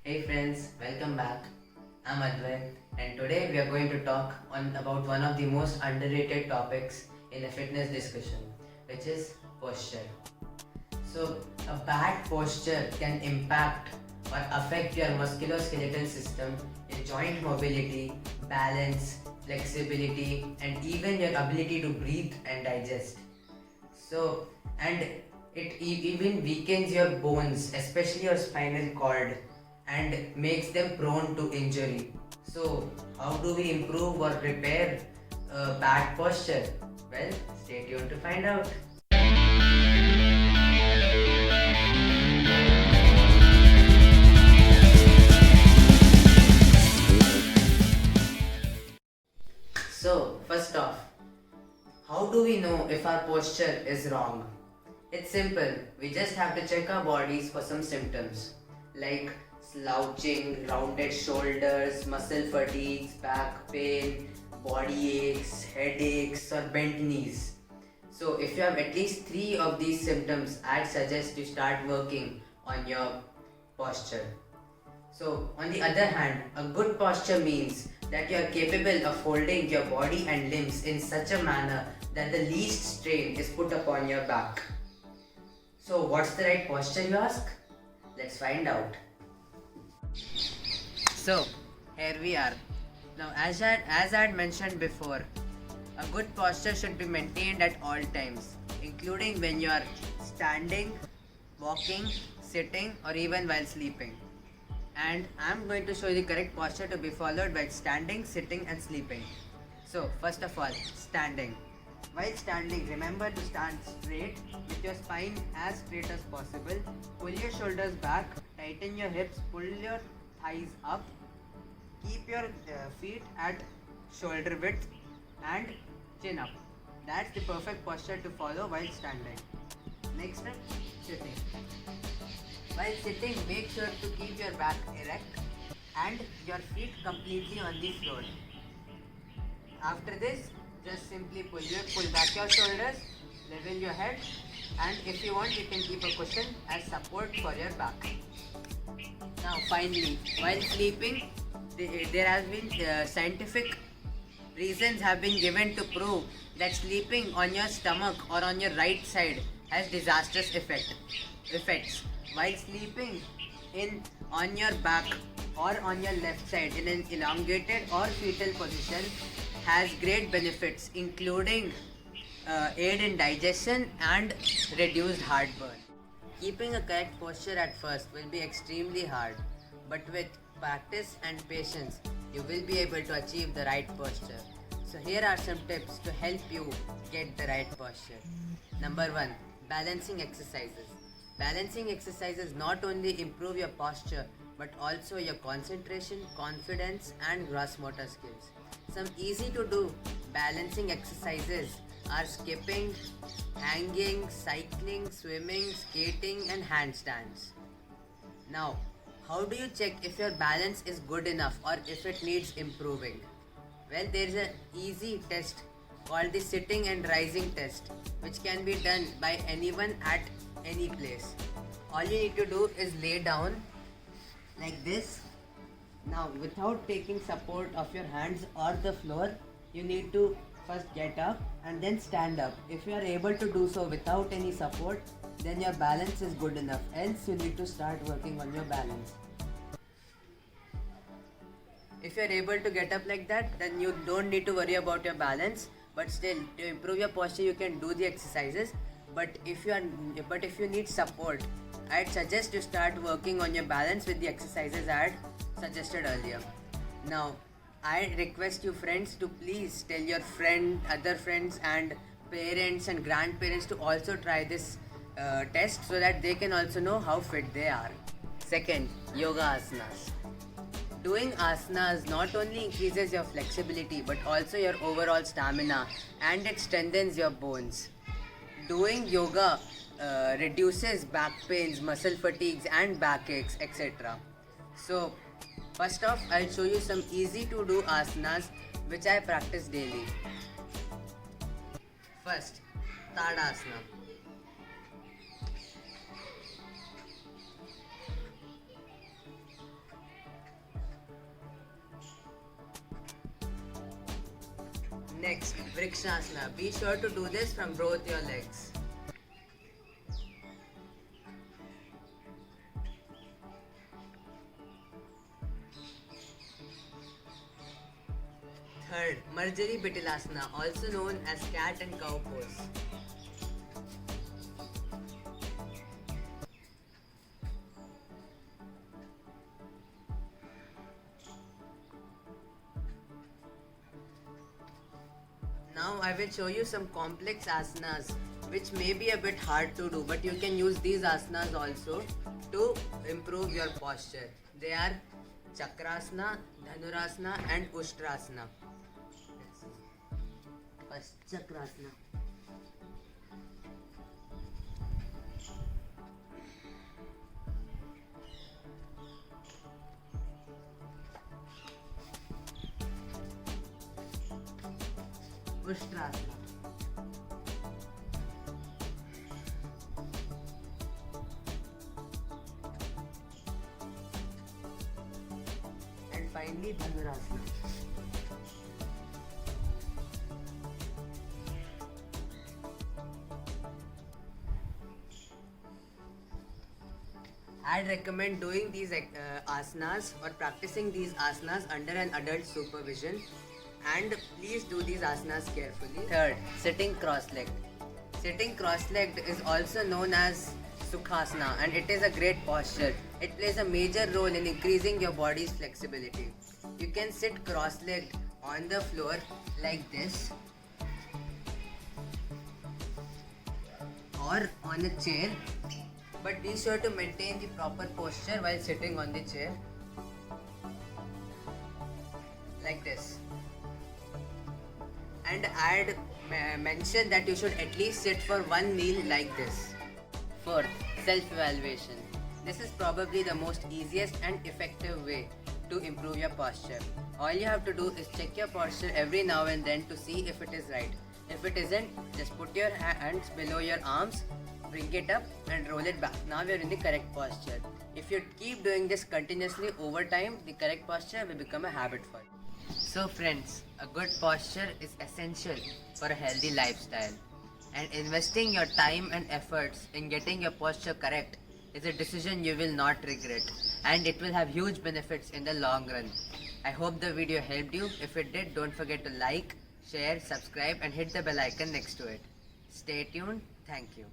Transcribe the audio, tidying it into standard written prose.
Hey friends, welcome back. I'm Advait, and today we are going to talk about one of the most underrated topics in a fitness discussion, which is posture. So, a bad posture can impact or affect your musculoskeletal system, your joint mobility, balance, flexibility, and even your ability to breathe and digest. So, and even weakens your bones, especially your spinal cord, and makes them prone to injury. So, how do we improve or repair bad posture? Well, stay tuned to find out. So, first off, how do we know if our posture is wrong? It's simple. We just have to check our bodies for some symptoms like slouching, rounded shoulders, muscle fatigues, back pain, body aches, headaches, or bent knees. So, if you have at least three of these symptoms, I'd suggest you start working on your posture. So, on the other hand, a good posture means that you are capable of holding your body and limbs in such a manner that the least strain is put upon your back. So, what's the right posture, you ask? Let's find out. So, here we are. Now, as I had mentioned before, a good posture should be maintained at all times, including when you are standing, walking, sitting, or even while sleeping. And I'm going to show you the correct posture to be followed by standing, sitting, and sleeping. So, first of all, standing. While standing, remember to stand straight with your spine as straight as possible. Pull your shoulders back, tighten your hips, pull your thighs up, keep your feet at shoulder width, and chin up. That's the perfect posture to follow while standing. Next step, sitting. While sitting, make sure to keep your back erect and your feet completely on the floor. After this, just simply pull back your shoulders, level your head, and if you want, you can keep a cushion as support for your back. Now, finally, while sleeping, there has been scientific reasons have been given to prove that sleeping on your stomach or on your right side has disastrous effects. While sleeping in on your back or on your left side in an elongated or fetal position has great benefits, including aid in digestion and reduced heartburn. Keeping a correct posture at first will be extremely hard, but with practice and patience, you will be able to achieve the right posture. So, here are some tips to help you get the right posture. Number 1, balancing exercises. Balancing exercises not only improve your posture but also your concentration, confidence, and gross motor skills. Some easy to do balancing exercises are skipping, hanging, cycling, swimming, skating, and handstands. Now, how do you check if your balance is good enough or if it needs improving? Well, there is an easy test called the sitting and rising test, which can be done by anyone at any place. All you need to do is lay down like this. Now, without taking support of your hands or the floor, you need to first get up and then stand up. If you are able to do so without any support, then your balance is good enough. Else, you need to start working on your balance. If you are able to get up like that, then you don't need to worry about your balance. But still, to improve your posture, you can do the exercises. But if you need support, I'd suggest you start working on your balance with the exercises I had suggested earlier. Now, I request you friends to please tell your other friends and parents and grandparents to also try this test so that they can also know how fit they are. Second, yoga asanas. Doing asanas not only increases your flexibility but also your overall stamina, and it strengthens your bones. Doing yoga reduces back pains, muscle fatigues, and backaches, etc. So, first off, I'll show you some easy to do asanas which I practice daily. First, Tadasana. Next, Vrikshasana. Be sure to do this from both your legs. Third, Marjari Bitilasana, also known as cat and cow pose. Now I will show you some complex asanas which may be a bit hard to do, but you can use these asanas also to improve your posture. They are Chakrasana, Dhanurasana and Ushtrasana. Let's see. First Chakrasana. Ushtrasana. And finally Dhanurasana. I'd recommend doing these asanas or practicing these asanas under an adult supervision, and please do these asanas carefully. Third, sitting cross-legged. Sitting cross-legged is also known as Sukhasana, and it is a great posture. It plays a major role in increasing your body's flexibility. You can sit cross-legged on the floor like this, or on a chair, but be sure to maintain the proper posture while sitting on the chair, like this. And I'd mention that you should at least sit for one meal like this. Fourth, self-evaluation. This is probably the most easiest and effective way to improve your posture. All you have to do is check your posture every now and then to see if it is right. If it isn't, just put your hands below your arms, bring it up and roll it back. Now we are in the correct posture. If you keep doing this continuously over time, the correct posture will become a habit for you. So friends, a good posture is essential for a healthy lifestyle. And investing your time and efforts in getting your posture correct is a decision you will not regret, and it will have huge benefits in the long run. I hope the video helped you. If it did, don't forget to like, share, subscribe and hit the bell icon next to it. Stay tuned. Thank you.